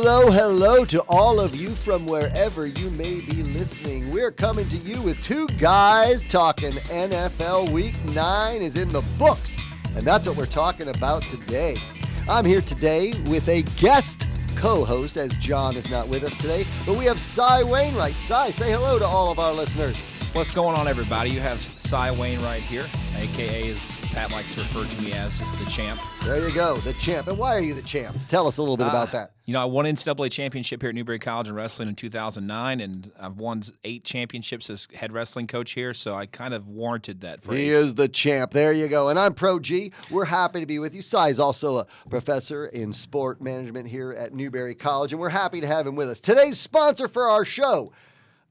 Hello to all of you from wherever you may be listening. We're coming to you with two guys talking NFL. Week 9 is in the books, and that's what we're talking about today. I'm here today with a guest co-host, as John is not with us today, but we have Cy Wainright. Cy, say hello to all of our listeners. What's going on, everybody? You have Cy Wainright here, a.k.a. as Pat likes to refer to me as the champ. There you go, the champ. And why are you the champ? Tell us a little bit about that. You know, I won NCAA championship here at Newberry College in wrestling in 2009, and I've won 8 championships as head wrestling coach here, so I kind of warranted that phrase. He is the champ. There you go. And I'm Pro G. We're happy to be with you. Cy is also a professor in sport management here at Newberry College, and we're happy to have him with us. Today's sponsor for our show,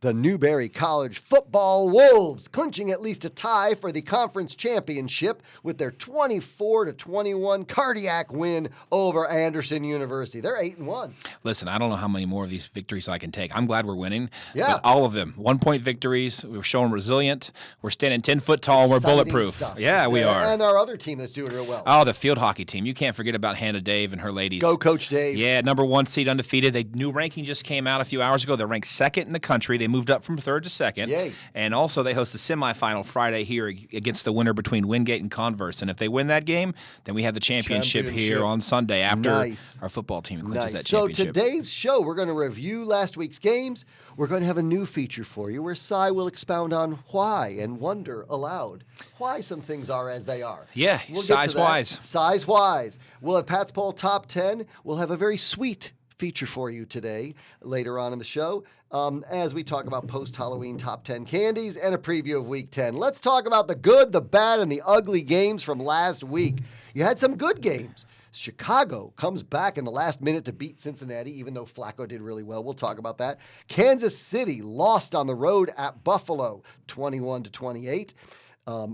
the Newberry College Football Wolves, clinching at least a tie for the conference championship with their 24-21 cardiac win over Anderson University. They're 8-1. Listen, I don't know how many more of these victories I can take. I'm glad we're winning. Yeah. But all of them. 1-point victories. We're showing resilient. We're standing 10 foot tall. And we're bulletproof. Stuff. Yeah, we are. And our other team that's doing real well. Oh, the field hockey team. You can't forget about Hannah Dave and her ladies. Go, Coach Dave. Yeah, number 1 seed undefeated. The new ranking just came out a few hours ago. They're ranked 2nd in the country. They moved up from 3rd to 2nd. Yay. And also they host the semifinal Friday here against the winner between Wingate and Converse. And if they win that game, then we have the championship here on Sunday after our football team clinches that championship. So today's show, we're going to review last week's games. We're going to have a new feature for you where Cy will expound on why and wonder aloud why some things are as they are. Yeah, size-wise. Size-wise. We'll have Pat's Poll Top 10. We'll have a very sweet feature for you today later on in the show as we talk about post-Halloween top 10 candies and a preview of Week 10. Let's talk about the good, the bad, and the ugly games from last week. You had some good games. Chicago comes back in the last minute to beat Cincinnati, even though Flacco did really well. We'll talk about that. Kansas City lost on the road at Buffalo, 21-28.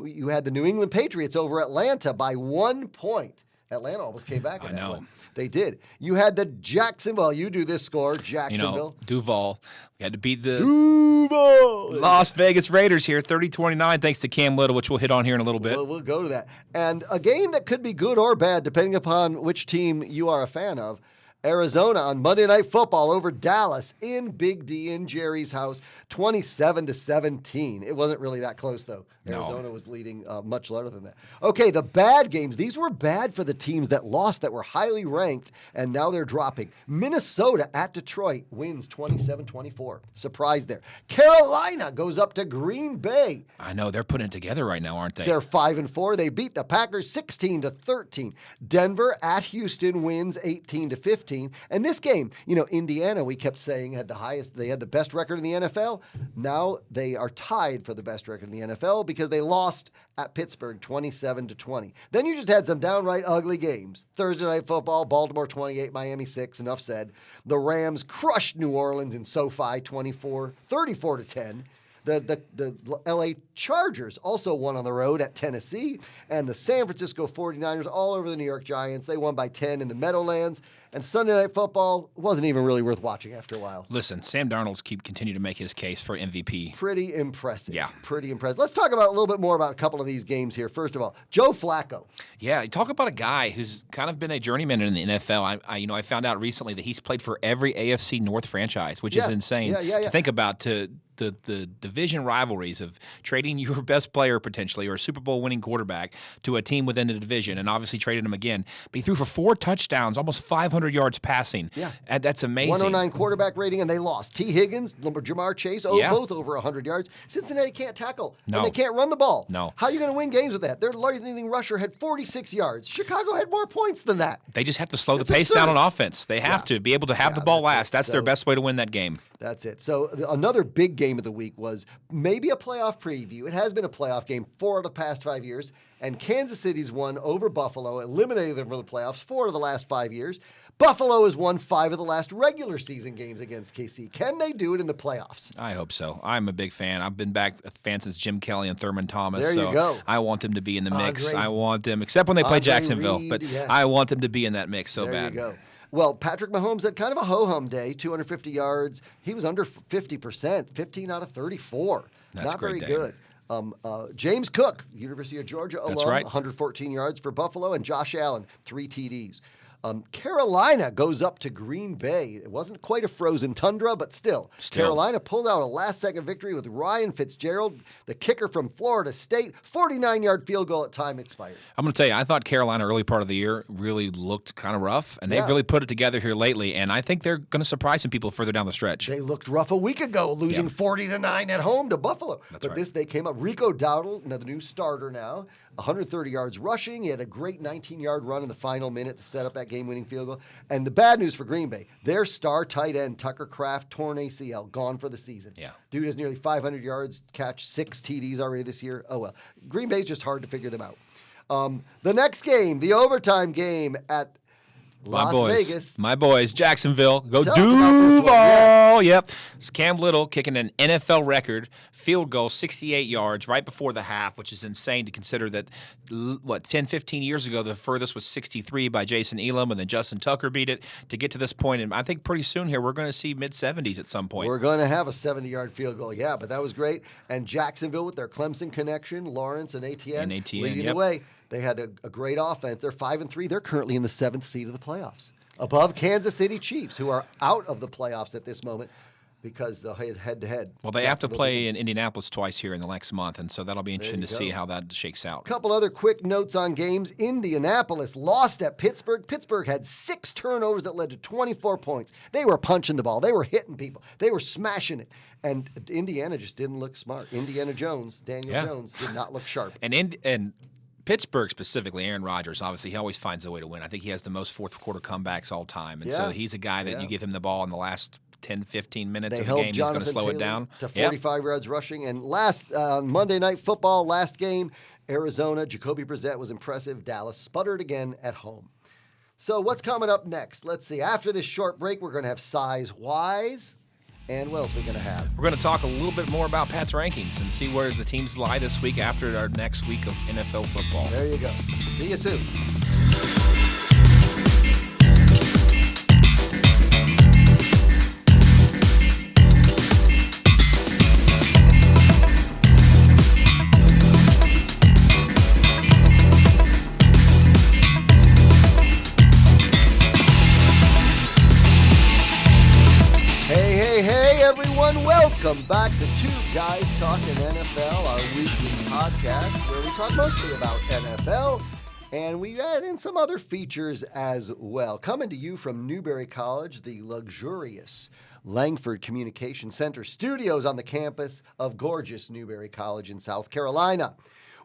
You had the New England Patriots over Atlanta by 1 point. Atlanta almost came back in that one. They did. You had the Jacksonville. You do this score, Jacksonville. You know, Duval. We had to beat the Duval. Las Vegas Raiders here, 30-29, thanks to Cam Little, which we'll hit on here in a little bit. We'll go to that. And a game that could be good or bad, depending upon which team you are a fan of. Arizona on Monday Night Football over Dallas in Big D in Jerry's house, 27-17. It wasn't really that close, though. Arizona was leading much louder than that. Okay, the bad games. These were bad for the teams that lost that were highly ranked, and now they're dropping. Minnesota at Detroit wins 27-24. Surprise there. Carolina goes up to Green Bay. I know. They're putting it together right now, aren't they? They're 5-4. They beat the Packers 16-13. Denver at Houston wins 18-15. And this game, you know, Indiana, we kept saying had the best record in the NFL. Now they are tied for the best record in the NFL because they lost at Pittsburgh 27-20. Then you just had some downright ugly games. Thursday Night Football, Baltimore 28, Miami 6, enough said. The Rams crushed New Orleans in SoFi 34-10. The LA Chargers also won on the road at Tennessee, and the San Francisco 49ers all over the New York Giants. They won by 10 in the Meadowlands. And Sunday Night Football wasn't even really worth watching after a while. Listen, Sam Darnold's continue to make his case for MVP. Pretty impressive. Yeah. Pretty impressive. Let's talk about a little bit more about a couple of these games here. First of all, Joe Flacco. Yeah, talk about a guy who's kind of been a journeyman in the NFL. I found out recently that he's played for every AFC North franchise, which is insane to think about. The division rivalries of trading your best player potentially or a Super Bowl winning quarterback to a team within the division, and obviously traded him again. But he threw for 4 touchdowns, almost 500 yards passing. Yeah. And that's amazing. 109 quarterback rating, and they lost. T. Higgins, Jamar Chase, both over 100 yards. Cincinnati can't tackle, and they can't run the ball. No. How are you going to win games with that? Their leading rusher had 46 yards. Chicago had more points than that. They just have to slow the pace down on offense. They have to be able to have the ball last. That's their best way to win that game. That's it. So another big game of the week was maybe a playoff preview. It has been a playoff game 4 of the past 5 years, and Kansas City's won over Buffalo, eliminated them from the playoffs 4 of the last 5 years. Buffalo has won 5 of the last regular season games against KC. Can they do it in the playoffs? I hope so. I'm a big fan. I've been a fan since Jim Kelly and Thurman Thomas. There you go. I want them to be in the mix. I want them, except when they play Jacksonville, Reed, but yes. I want them to be in that mix so bad. There you go. Well, Patrick Mahomes had kind of a ho-hum day, 250 yards. He was under 50%, 15 out of 34. That's Not very day. good. James Cook, University of Georgia alum, That's right. 114 yards for Buffalo, and Josh Allen, 3 TDs. Carolina goes up to Green Bay. It wasn't quite a frozen tundra, but still. Carolina pulled out a last-second victory with Ryan Fitzgerald, the kicker from Florida State, 49-yard field goal at time expired. I'm going to tell you, I thought Carolina early part of the year really looked kind of rough, and they've really put it together here lately, and I think they're going to surprise some people further down the stretch. They looked rough a week ago, losing 40-9 at home to Buffalo. That's right. They came up. Rico Dowdle, the new starter now, 130 yards rushing. He had a great 19-yard run in the final minute to set up that game-winning field goal. And the bad news for Green Bay, their star tight end, Tucker Kraft, torn ACL, gone for the season. Yeah. Dude has nearly 500 yards, catch 6 TDs already this year. Oh, well. Green Bay's just hard to figure them out. The next game, the overtime game at Las Vegas. My boys, Jacksonville. Go Tell us about this one, Duval. Yep. It's Cam Little kicking an NFL record field goal, 68 yards right before the half, which is insane to consider that, 10, 15 years ago, the furthest was 63 by Jason Elam, and then Justin Tucker beat it to get to this point. And I think pretty soon here we're going to see mid-70s at some point. We're going to have a 70-yard field goal, but that was great. And Jacksonville with their Clemson connection, Lawrence and Etienne leading the way. They had a great offense. They're 5-3. They're currently in the 7th seed of the playoffs, above Kansas City Chiefs, who are out of the playoffs at this moment because the head-to-head. Well, they have to play in Indianapolis twice here in the next month, and so that'll be interesting to see how that shakes out. A couple other quick notes on games. Indianapolis lost at Pittsburgh. Pittsburgh had 6 turnovers that led to 24 points. They were punching the ball. They were hitting people. They were smashing it. And Indiana just didn't look smart. Daniel Jones, did not look sharp. And Pittsburgh specifically, Aaron Rodgers, obviously, he always finds a way to win. I think he has the most fourth-quarter comebacks all time. And so he's a guy that you give him the ball in the last 10, 15 minutes of the game, he's going to slow it down. To 45 yards rushing. And last Monday Night Football, last game, Arizona, Jacoby Brissett was impressive. Dallas sputtered again at home. So what's coming up next? Let's see. After this short break, we're going to have Size-Wise. And what else are we going to have? We're going to talk a little bit more about Pat's rankings and see where the teams lie this week after our next week of NFL football. There you go. See you soon. Welcome back to Two Guys Talking NFL, our weekly podcast where we talk mostly about NFL, and we add in some other features as well. Coming to you from Newberry College, the luxurious Langford Communications Center studios on the campus of gorgeous Newberry College in South Carolina.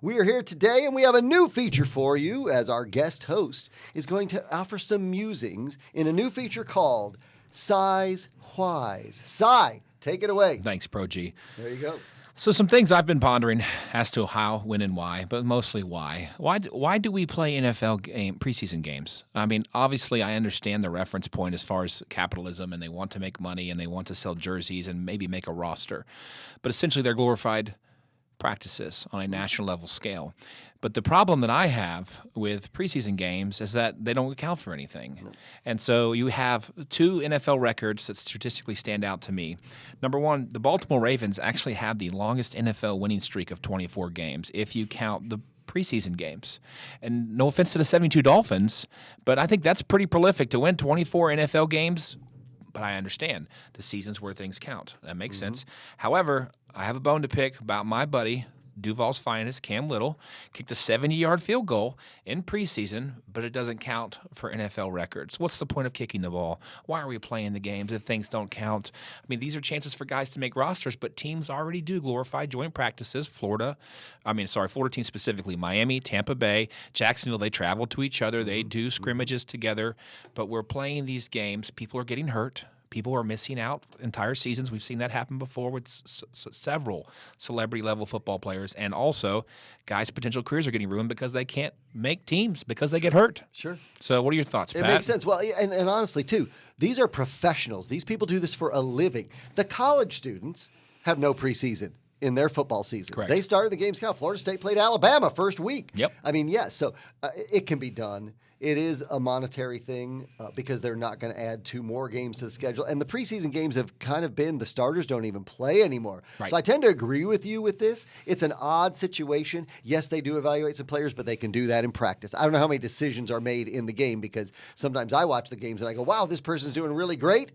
We are here today, and we have a new feature for you as our guest host is going to offer some musings in a new feature called Size-Wise. Cy, take it away. Thanks, Pro G. There you go. So some things I've been pondering as to how, when, and why, but mostly why. Why do we play NFL preseason games? I mean, obviously, I understand the reference point as far as capitalism, and they want to make money, and they want to sell jerseys and maybe make a roster. But essentially, they're glorified practices on a national level scale. But the problem that I have with preseason games is that they don't account for anything. No. And so you have 2 NFL records that statistically stand out to me. Number one, the Baltimore Ravens actually have the longest NFL winning streak of 24 games if you count the preseason games. And no offense to the 72 Dolphins, but I think that's pretty prolific to win 24 NFL games. But I understand the season's where things count. That makes sense. However, I have a bone to pick about my buddy, Duval's finest, Cam Little, kicked a 70-yard field goal in preseason, but it doesn't count for NFL records. What's the point of kicking the ball? Why are we playing the games if things don't count? I mean, these are chances for guys to make rosters, but teams already do glorify joint practices. Florida teams specifically, Miami, Tampa Bay, Jacksonville, they travel to each other. They do scrimmages together, but we're playing these games. People are getting hurt. People are missing out entire seasons. We've seen that happen before with several celebrity-level football players. And also, guys' potential careers are getting ruined because they can't make teams because they get hurt. Sure. So what are your thoughts, Pat? It makes sense. Well, and honestly, too, these are professionals. These people do this for a living. The college students have no preseason. in their football season. Correct. They started the games count. Florida State played Alabama first week. Yep. I mean, yes. So it can be done. It is a monetary thing because they're not going to add 2 more games to the schedule. And the preseason games have kind of been the starters don't even play anymore. Right. So I tend to agree with you with this. It's an odd situation. Yes, they do evaluate some players, but they can do that in practice. I don't know how many decisions are made in the game because sometimes I watch the games and I go, wow, this person's doing really great.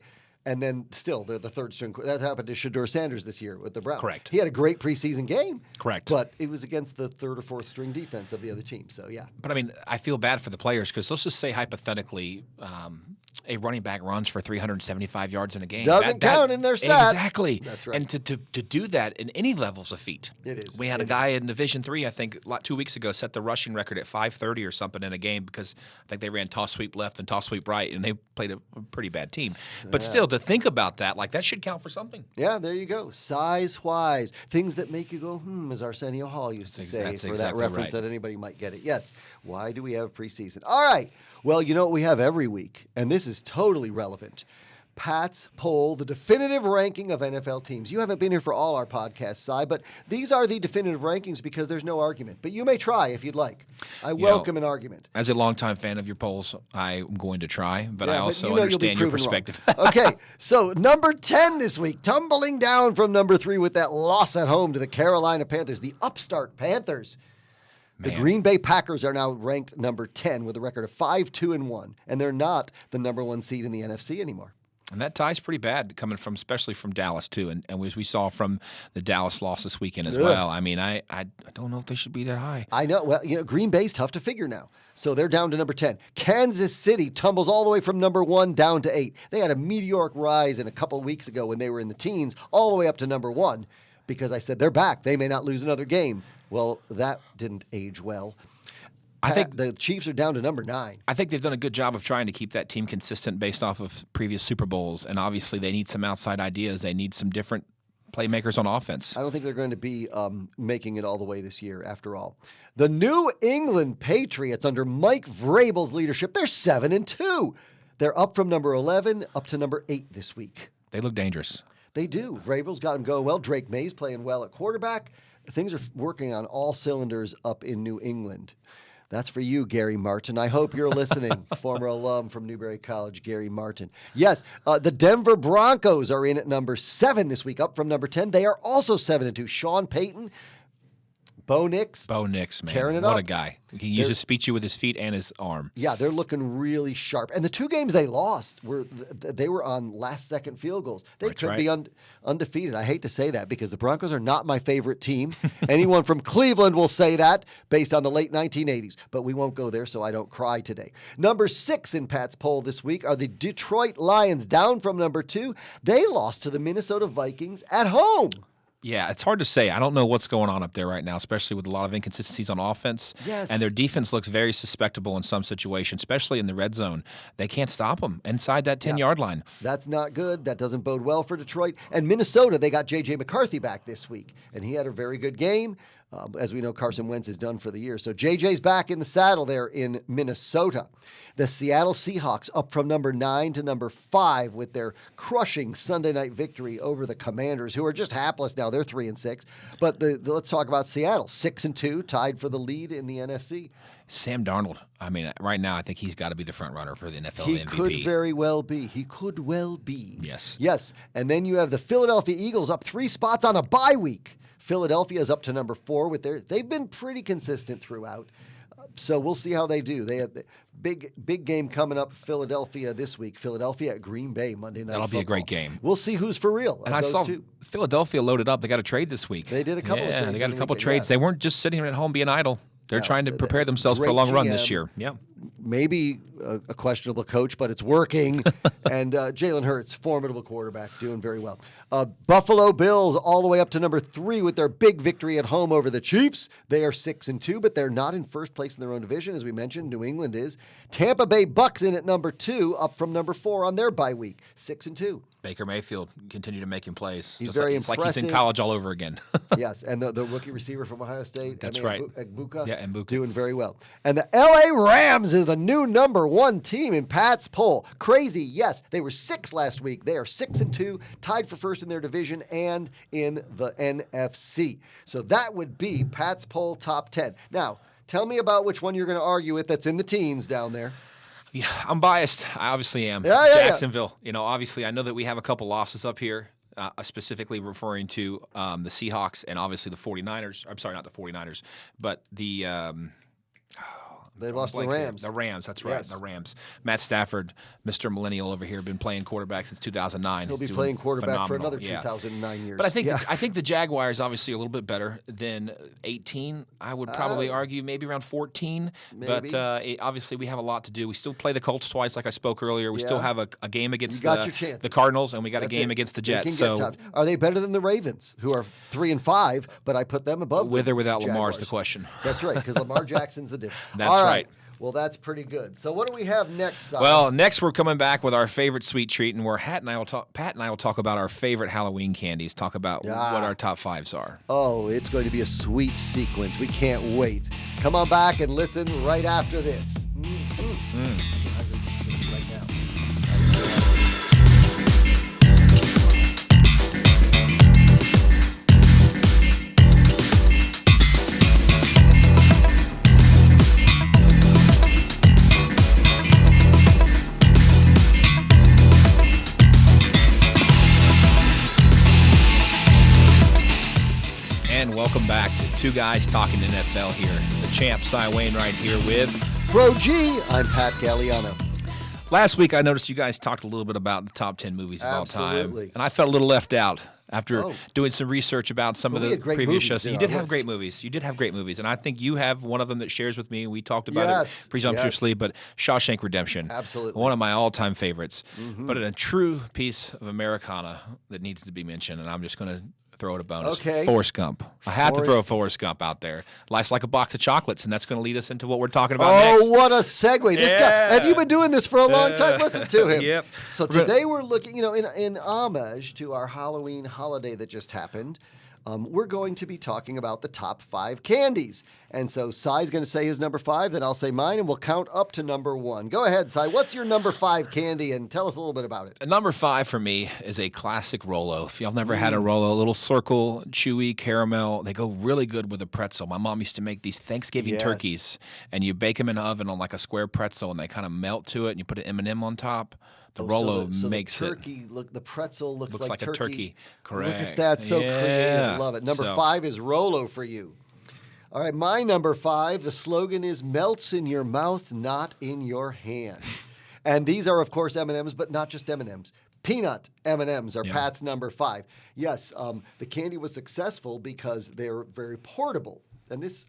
And then still, they're the third string. That happened to Shedeur Sanders this year with the Browns. Correct. He had a great preseason game. Correct. But it was against the third or fourth string defense of the other team. So, yeah. But, I mean, I feel bad for the players because let's just say hypothetically a running back runs for 375 yards in a game. Doesn't count in their stats. Exactly. That's right. And to do that in any level's a feat. It is. We had a guy in Division III, I think, 2 weeks ago, set the rushing record at 530 or something in a game because I think they ran toss sweep left and toss sweep right, and they played a pretty bad team. But still, to think about that, like that should count for something. Yeah, there you go. Size-wise. Things that make you go, as Arsenio Hall used to say That's for exactly that reference right. that anybody might get it. Yes. Why do we have preseason? All right. Well, you know what we have every week, and this is totally relevant. Pat's poll, the definitive ranking of NFL teams. You haven't been here for all our podcasts, Si, but these are the definitive rankings because there's no argument. But you may try if you'd like. I welcome an argument. As a longtime fan of your polls, I'm going to try, but I also you'll be understand your proven wrong. perspective. Okay, so number 10 this week, tumbling down from number 3 with that loss at home to the Carolina Panthers, the upstart Panthers. The Green Bay Packers are now ranked number 10 with a record of 5-2-1, and they're not the number 1 seed in the NFC anymore. And that tie's pretty bad coming from, especially from Dallas, too. And as we saw from the Dallas loss this weekend as well. I mean, I don't know if they should be that high. I know. Well, Green Bay's tough to figure now. So they're down to number 10. Kansas City tumbles all the way from number 1 down to 8. They had a meteoric rise in a couple of weeks ago when they were in the teens, all the way up to number 1 because I said they're back. They may not lose another game. Well, that didn't age well. I think the Chiefs are down to number 9. I think they've done a good job of trying to keep that team consistent based off of previous Super Bowls, and obviously they need some outside ideas. They need some different playmakers on offense. I don't think they're going to be making it all the way this year, after all. The New England Patriots, under Mike Vrabel's leadership, they're 7-2. They're up from number 11 up to number 8 this week. They look dangerous. They do. Vrabel's got them going well. Drake May's playing well at quarterback. Things are working on all cylinders up in New England. That's for you, Gary Martin. I hope you're listening. Former alum from Newberry College, Gary Martin. Yes, the Denver Broncos are in at number 7 this week, up from number 10. They are also 7-2. Sean Payton, Bo Nix. Bo Nix, man. Tearing it what up. a guy. He uses speed you with his feet and his arm. Yeah, they're looking really sharp. And the 2 games they lost, they were on last-second field goals. They could be undefeated. I hate to say that because the Broncos are not my favorite team. Anyone from Cleveland will say that based on the late 1980s. But we won't go there, so I don't cry today. Number 6 in Pat's poll this week are the Detroit Lions, down from number 2. They lost to the Minnesota Vikings at home. Yeah, it's hard to say. I don't know what's going on up there right now, especially with a lot of inconsistencies on offense. Yes. And their defense looks very suspectable in some situations, especially in the red zone. They can't stop them inside that 10-yard line. That's not good. That doesn't bode well for Detroit. And Minnesota, they got J.J. McCarthy back this week, and he had a very good game. As we know, Carson Wentz is done for the year. So J.J.'s back in the saddle there in Minnesota. The Seattle Seahawks up from number 9 to number 5 with their crushing Sunday night victory over the Commanders, who are just hapless now. They're 3-6. But let's talk about Seattle, 6-2, tied for the lead in the NFC. Sam Darnold, I mean, right now I think he's got to be the front runner for the NFL He MVP. could very well be. He could well be. Yes. Yes. And then you have the Philadelphia Eagles up 3 spots on a bye week. Philadelphia is up to number 4 with they've been pretty consistent throughout. So we'll see how they do. They have the big game coming up, Philadelphia this week. Philadelphia at Green Bay Monday Night That'll Football. be a great game. We'll see who's for real. And I saw Philadelphia loaded up. They got a trade this week. They did a couple of trades. Yeah, they got a couple of yeah. trades. They weren't just sitting at home being idle. They're trying to prepare themselves for a long run this year. Yeah. Maybe a questionable coach, but it's working. And Jalen Hurts, formidable quarterback, doing very well. Buffalo Bills all the way up to number 3 with their big victory at home over the Chiefs. They are 6-2, but they're not in first place in their own division, as we mentioned. New England is. Tampa Bay Bucks in at number 2, up from number 4 on their bye week, 6-2. Baker Mayfield continue to make him plays. He's very it's impressive. like he's in college all over again. Yes, and the rookie receiver from Ohio State. That's right. Egbuka, Yeah, Egbuka. doing very well. And the L.A. Rams is the the new number 1 team in Pat's poll. Crazy, yes. They were 6 last week. They are 6-2, tied for first in their division and in the NFC. So that would be Pat's poll top 10. Now, tell me about which one you're going to argue with that's in the teens down there. Yeah, I'm biased. I obviously am. Yeah. Jacksonville. Obviously, I know that we have a couple losses up here, specifically referring to the Seahawks and obviously the 49ers. I'm sorry, not the 49ers, but the They lost to the Rams. The Rams, that's right. Yes. The Rams. Matt Stafford, Mr. Millennial over here, been playing quarterback since 2009. He'll be playing quarterback for another 2009 years. But I think the Jaguars obviously a little bit better than 18. I would probably argue maybe around 14. Maybe. But obviously we have a lot to do. We still play the Colts twice, like I spoke earlier. We still have a game against the Cardinals, and we got a game against the Jets. Are they better than the Ravens, who are 3-5? But I put them above with or without Jaguars. Lamar is the question. That's right, because Lamar Jackson's the difference. That's right. Well, that's pretty good. So what do we have next, Si? Well, next we're coming back with our favorite sweet treat, and where Pat and I will talk about our favorite Halloween candies, talk about what our top 5s are. Oh, it's going to be a sweet sequence. We can't wait. Come on back and listen right after this. Right now. Welcome back to Two Guys Talking NFL here. The champ, Si Wainright, here with Pro G. I'm Pat Gagliano. Last week, I noticed you guys talked a little bit about the top 10 movies of all time. And I felt a little left out after doing some research about some of the previous shows. You did have great movies. And I think you have one of them that shares with me. We talked about it presumptuously, but Shawshank Redemption. Absolutely. One of my all-time favorites. But a true piece of Americana that needs to be mentioned, and I'm just going to throw it a bonus. Okay. Forrest Gump. I have to throw a Forrest Gump out there. Life's like a box of chocolates, and that's going to lead us into what we're talking about next. Oh, what a segue. This guy, have you been doing this for a long time? Listen to him. Yep. So today we're looking, in homage to our Halloween holiday that just happened, we're going to be talking about the top 5 candies. And so Si's going to say his number 5, then I'll say mine, and we'll count up to number 1. Go ahead, Si. What's your number 5 candy, and tell us a little bit about it. Number 5 for me is a classic Rolo. If y'all never had a Rolo, a little circle, chewy caramel, they go really good with a pretzel. My mom used to make these Thanksgiving turkeys, and you bake them in the oven on like a square pretzel, and they kind of melt to it, and you put an M&M on top. The Rolo makes the turkey, the pretzel looks like turkey. a turkey. Correct. Look at that, so creative. Love it. Number 5 is Rolo for you. All right, my number 5, the slogan is melts in your mouth, not in your hand. And these are, of course, M&Ms, but not just M&Ms. Peanut M&Ms are Pat's number 5. Yes, the candy was successful because they're very portable. And this,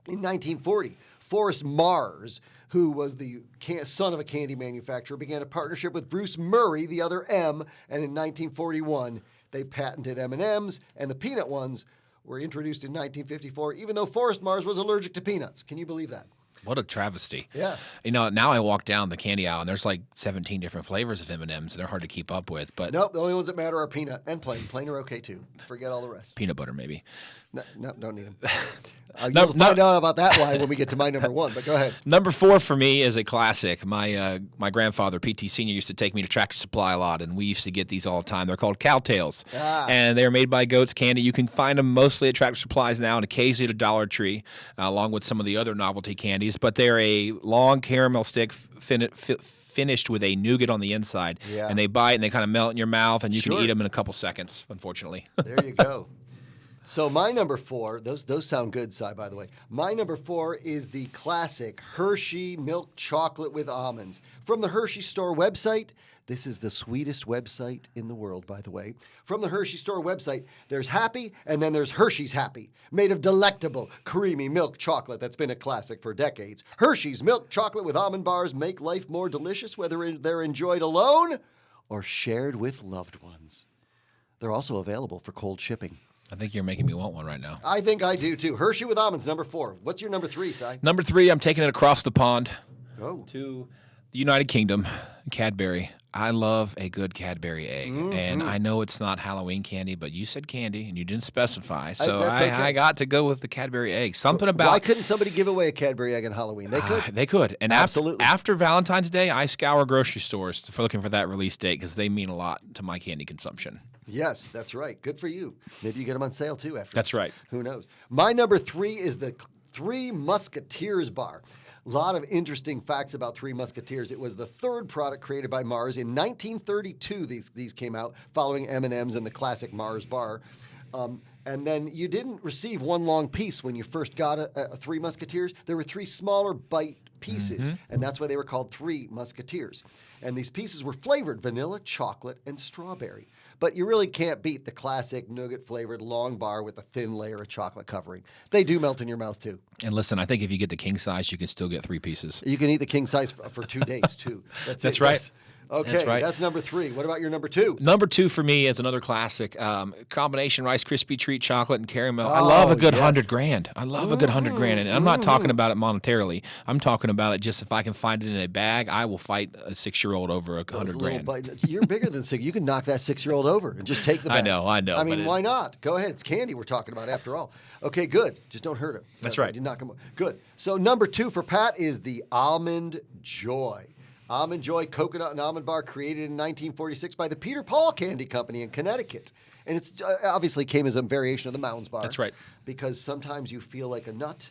in 1940, Forrest Mars, who was the son of a candy manufacturer, began a partnership with Bruce Murray, the other M, and in 1941, they patented M&Ms, and the peanut ones were introduced in 1954, even though Forrest Mars was allergic to peanuts. Can you believe that? What a travesty. Yeah. Now I walk down the candy aisle, and there's like 17 different flavors of M&Ms, and they're hard to keep up with. But nope, the only ones that matter are peanut and plain. Plain are okay, too. Forget all the rest. Peanut butter, maybe. No, don't need them. You'll find out about that line when we get to my number 1, but go ahead. Number 4 for me is a classic. My grandfather, P.T. Sr., used to take me to Tractor Supply a lot, and we used to get these all the time. They're called Cowtails, and they're made by Goat's Candy. You can find them mostly at Tractor Supplies now and occasionally at a Dollar Tree, along with some of the other novelty candies, but they're a long caramel stick finished with a nougat on the inside, and they bite and they kind of melt in your mouth, and you can eat them in a couple seconds, unfortunately. There you go. So my number 4, those sound good, Si, by the way. My number 4 is the classic Hershey milk chocolate with almonds. From the Hershey Store website, this is the sweetest website in the world, by the way. From the Hershey Store website, there's Happy, and then there's Hershey's Happy, made of delectable, creamy milk chocolate that's been a classic for decades. Hershey's milk chocolate with almond bars make life more delicious, whether they're enjoyed alone or shared with loved ones. They're also available for cold shipping. I think you're making me want one right now. I think I do, too. Hershey with almonds, number 4. What's your number 3, Si? Number 3, I'm taking it across the pond to the United Kingdom, Cadbury. I love a good Cadbury egg, and I know it's not Halloween candy, but you said candy, and you didn't specify, so I got to go with the Cadbury egg. Something about why couldn't somebody give away a Cadbury egg on Halloween? They could. They could. And absolutely. After Valentine's Day, I scour grocery stores for looking for that release date because they mean a lot to my candy consumption. Yes, that's right. Good for you. Maybe you get them on sale too after. That's right. Who knows? My number 3 is the Three Musketeers bar. A lot of interesting facts about Three Musketeers. It was the third product created by Mars. In 1932, these came out following M&M's and the classic Mars bar. And then you didn't receive one long piece when you first got a Three Musketeers. There were 3 smaller bite pieces, and that's why they were called Three Musketeers. And these pieces were flavored vanilla, chocolate, and strawberry. But you really can't beat the classic nougat-flavored long bar with a thin layer of chocolate covering. They do melt in your mouth, too. And listen, I think if you get the king size, you can still get 3 pieces. You can eat the king size for 2 days, too. That's right. Okay, that's right. That's number 3. What about your number 2? Number 2 for me is another classic combination Rice Krispie treat, chocolate, and caramel. I love a good $100,000. I love a good $100,000, and I'm not talking about it monetarily. I'm talking about it just if I can find it in a bag, I will fight a 6-year-old over a $100,000. You're bigger than 6. You can knock that 6-year-old over and just take the bag. I know. I mean, why not? Go ahead. It's candy we're talking about after all. Okay, good. Just don't hurt him. That's right. You knock him over. Good. So number 2 for Pat is the Almond Joy. Almond Joy Coconut and Almond Bar, created in 1946 by the Peter Paul Candy Company in Connecticut. And it's obviously came as a variation of the Mounds Bar. That's right. Because sometimes you feel like a nut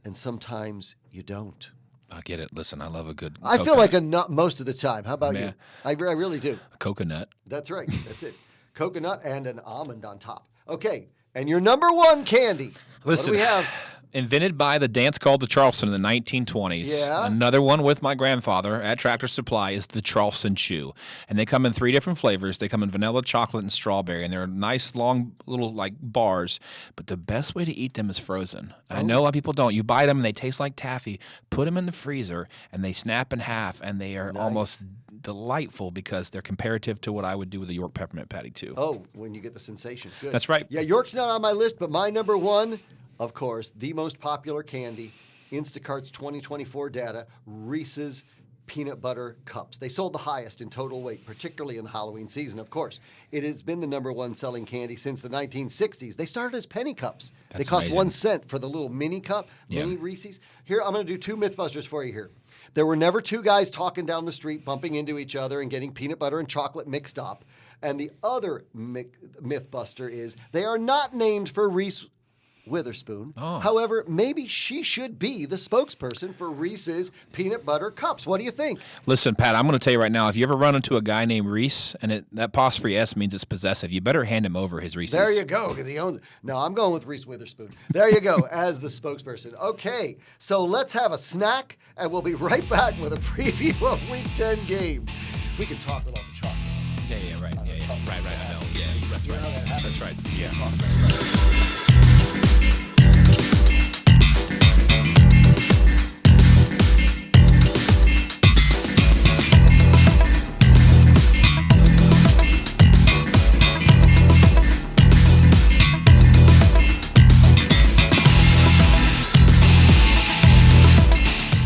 and sometimes you don't. I get it. Listen, I love a good I feel like a nut most of the time. How about you? I really do. A coconut. That's right. That's it. Coconut and an almond on top. Okay. And your number 1 candy. Listen, what do we have? Invented by the dance called the Charleston in the 1920s. Yeah. Another one with my grandfather at Tractor Supply is the Charleston Chew. And they come in 3 different flavors. They come in vanilla, chocolate, and strawberry. And they're nice, long, little like bars. But the best way to eat them is frozen. I know a lot of people don't. You buy them and they taste like taffy. Put them in the freezer and they snap in half. And they are almost delightful because they're comparative to what I would do with a York peppermint patty too. Oh, when you get the sensation. Good. That's right. Yeah, York's not on my list, but my number 1, of course, the most popular candy, Instacart's 2024 data, Reese's Peanut Butter Cups. They sold the highest in total weight, particularly in the Halloween season, of course. It has been the number 1 selling candy since the 1960s. They started as penny cups. They cost amazing. 1 cent for the little mini cup, mini Reese's. Here, I'm going to do 2 Mythbusters for you here. There were never 2 guys talking down the street, bumping into each other and getting peanut butter and chocolate mixed up. And the other Mythbuster is they are not named for Reese Witherspoon. However, maybe she should be the spokesperson for Reese's Peanut Butter Cups. What do you think? Listen, Pat, I'm going to tell you right now, if you ever run into a guy named Reese, and that apostrophe S means it's possessive, you better hand him over his Reese's. There you go, because he owns it. No, I'm going with Reese Witherspoon. There you go, as the spokesperson. Okay, so let's have a snack, and we'll be right back with a preview of Week 10 games. We can talk about the chocolate. Yeah, right. Right, I know. Yeah, that's right. That's right. Yeah.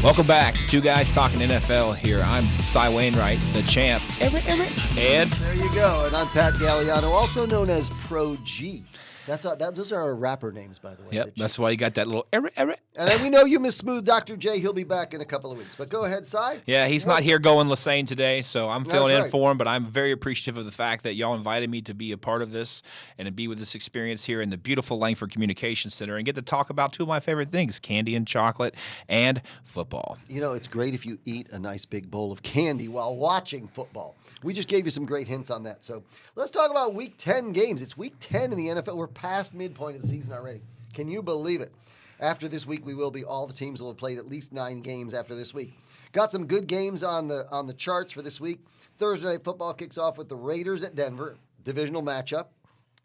Welcome back to 2 Guys Talking NFL here. I'm Cy Wainright, the champ. And there you go. And I'm Pat Gagliano, also known as Pro G. Those are our rapper names, by the way. Yep, that's why you got that little And then we know you miss Smooth Dr. J. He'll be back in a couple of weeks. But go ahead, Cy. Yeah, he's not here going Lassane today, so I'm filling in for him. But I'm very appreciative of the fact that y'all invited me to be a part of this and to be with this experience here in the beautiful Langford Communications Center and get to talk about 2 of my favorite things, candy and chocolate and football. You know, it's great if you eat a nice big bowl of candy while watching football. We just gave you some great hints on that. So let's talk about Week 10 games. It's Week 10 in the NFL. We're past midpoint of the season already. Can you believe it? After this week, all the teams will have played at least 9 games after this week. Got some good games on the charts for this week. Thursday Night Football kicks off with the Raiders at Denver, divisional matchup.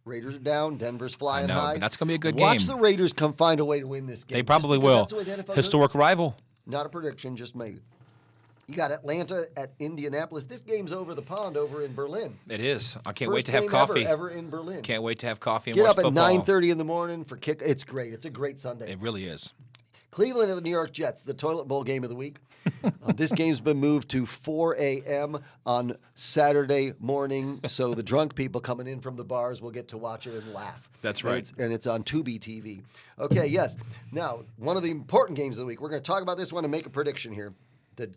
Raiders are down, Denver's flying high. But that's going to be a good game. Watch the Raiders find a way to win this game. They probably will. Historic rival. Not a prediction, just maybe. You got Atlanta at Indianapolis. This game's over the pond over in Berlin. It is. I can't wait to have coffee. Ever in Berlin. Can't wait to have coffee and Get watch up at football. 9:30 in the morning for kick. It's great. It's a great Sunday. It really is. Cleveland and the New York Jets, the toilet bowl game of the week. This game's been moved to 4 a.m. on Saturday morning, so the drunk people coming in from the bars will get to watch it and laugh. That's right. And it's on Tubi TV. Okay, yes. Now, one of the important games of the week. We're going to talk about this one and make a prediction here.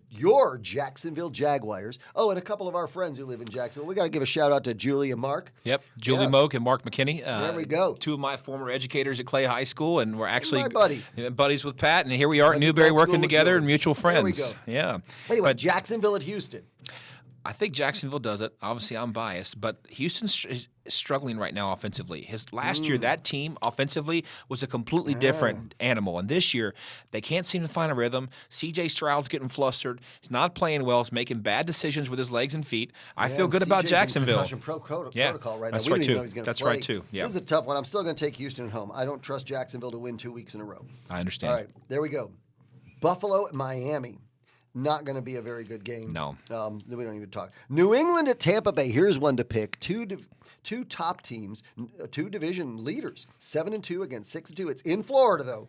Your Jacksonville Jaguars. Oh, and a couple of our friends who live in Jacksonville. We got to give a shout out to Julie and Mark. Yep, Julie Moak and Mark McKinney. There we go. Two of my former educators at Clay High School, and we're actually buddies with Pat. And here we are at Newberry working together and mutual friends. There we go. Yeah. Anyway, Jacksonville at Houston. I think Jacksonville does it. Obviously, I'm biased, but Houston's struggling right now offensively. His last year, that team offensively was a completely different animal, and this year they can't seem to find a rhythm. C.J. Stroud's getting flustered. He's not playing well. He's making bad decisions with his legs and feet. I feel good about Jacksonville. Protocol right that's now. Right too. That's right too. Yeah, this is a tough one. I'm still going to take Houston at home. I don't trust Jacksonville to win 2 weeks in a row. I understand. All right, there we go. Buffalo at Miami. Not going to be a very good game. No. We don't even talk. New England at Tampa Bay. Here's one to pick. Two top teams, two division leaders. 7-2 against 6-2. It's in Florida, though.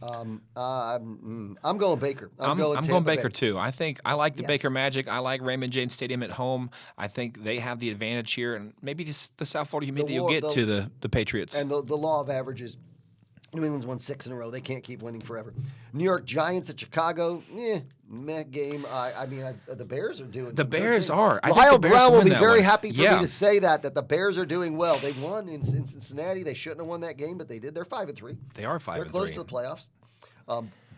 I'm going Baker. I'm going Baker Bay. too. I like the Baker Magic. I like Raymond James Stadium at home. I think they have the advantage here, and maybe the South Florida humidity will get to the Patriots. And the law of averages. New England's won 6 in a row. They can't keep winning forever. New York Giants at Chicago. Meh game. The Bears are doing. The Bears are. Lyle Brown will be very happy for me to say that the Bears are doing well. They won in Cincinnati. They shouldn't have won that game, but they did. They're 5-3. They are 5-3. They're close to the playoffs.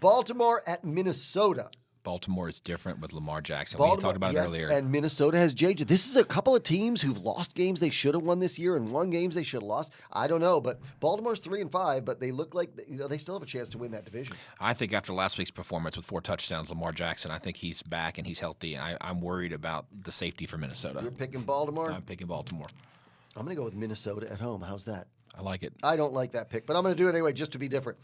Baltimore at Minnesota. Baltimore is different with Lamar Jackson. We talked about it earlier. And Minnesota has JJ. This is a couple of teams who've lost games they should have won this year and won games they should have lost. I don't know, but Baltimore's 3-5, but they look like they still have a chance to win that division. I think after last week's performance with 4 touchdowns, Lamar Jackson, I think he's back and he's healthy. And I'm worried about the safety for Minnesota. You're picking Baltimore? I'm picking Baltimore. I'm going to go with Minnesota at home. How's that? I like it. I don't like that pick, but I'm going to do it anyway just to be different.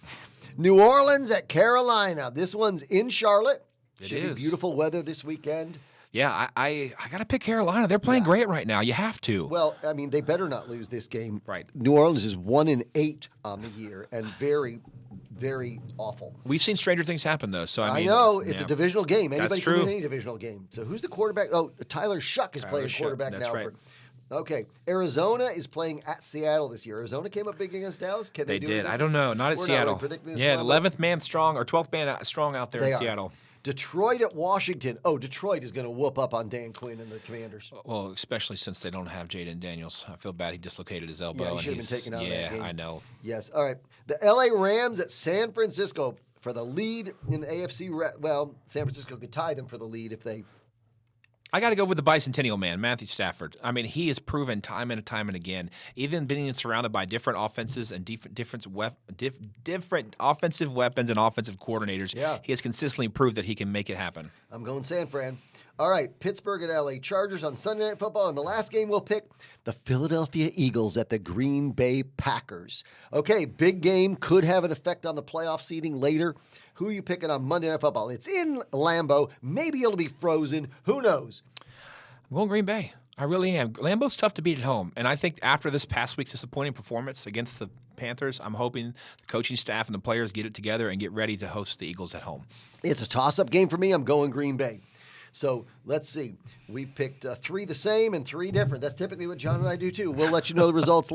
New Orleans at Carolina. This one's in Charlotte. Should be beautiful weather this weekend. Yeah, I got to pick Carolina. They're playing great right now. You have to. Well, they better not lose this game. Right. New Orleans is 1-8 on the year and very, very awful. We've seen stranger things happen, though. So I know. It's a divisional game. Anybody can win any divisional game. So who's the quarterback? Oh, Tyler Shuck is playing quarterback now. Right. Okay, Arizona is playing at Seattle this year. Arizona came up big against Dallas. Can they do did. it? I don't know. Not at Seattle. Yeah, 11th man strong or 12th man strong out there in Seattle. Detroit at Washington. Oh, Detroit is going to whoop up on Dan Quinn and the Commanders. Well, especially since they don't have Jaden Daniels. I feel bad he dislocated his elbow. Yeah, he should have been taken out of that game. I know. Yes. All right. The L.A. Rams at San Francisco for the lead in the AFC. Well, San Francisco could tie them for the lead if they... I got to go with the bicentennial man, Matthew Stafford. He has proven time and time and again, even being surrounded by different offenses and different offensive weapons and offensive coordinators, he has consistently proved that he can make it happen. I'm going San Fran. All right, Pittsburgh at L.A. Chargers on Sunday Night Football. And the last game we'll pick, the Philadelphia Eagles at the Green Bay Packers. Okay, big game, could have an effect on the playoff seeding later. Who are you picking on Monday Night Football? It's in Lambeau. Maybe it'll be frozen. Who knows? I'm going Green Bay. I really am. Lambeau's tough to beat at home. And I think after this past week's disappointing performance against the Panthers, I'm hoping the coaching staff and the players get it together and get ready to host the Eagles at home. It's a toss-up game for me. I'm going Green Bay. So let's see. We picked 3 the same and 3 different. That's typically what John and I do too. We'll let you know the results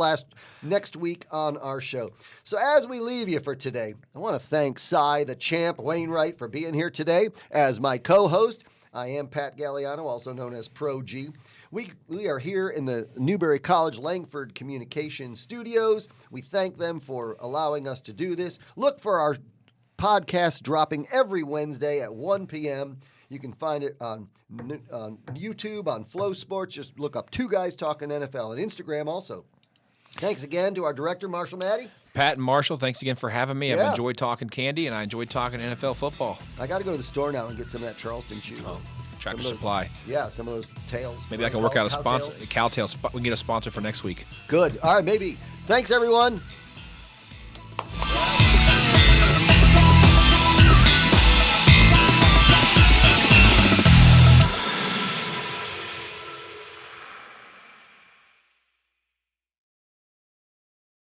next week on our show. So as we leave you for today, I want to thank Cy, the champ, Wainright, for being here today as my co-host. I am Pat Gagliano, also known as Pro G. We are here in the Newberry College Langford Communications studios. We thank them for allowing us to do this. Look for our podcast dropping every Wednesday at 1 p.m. You can find it on YouTube, on Flow Sports. Just look up Two Guys Talking NFL, and Instagram also. Thanks again to our director, Marshall Maddie. Pat and Marshall, thanks again for having me. I've enjoyed talking candy, and I enjoyed talking NFL football. I got to go to the store now and get some of that Charleston chew. Tractor Supply. Yeah, some of those tails. Maybe I can work out a sponsor. Cowtail. We can get a sponsor for next week. Good. All right, maybe. Thanks, everyone.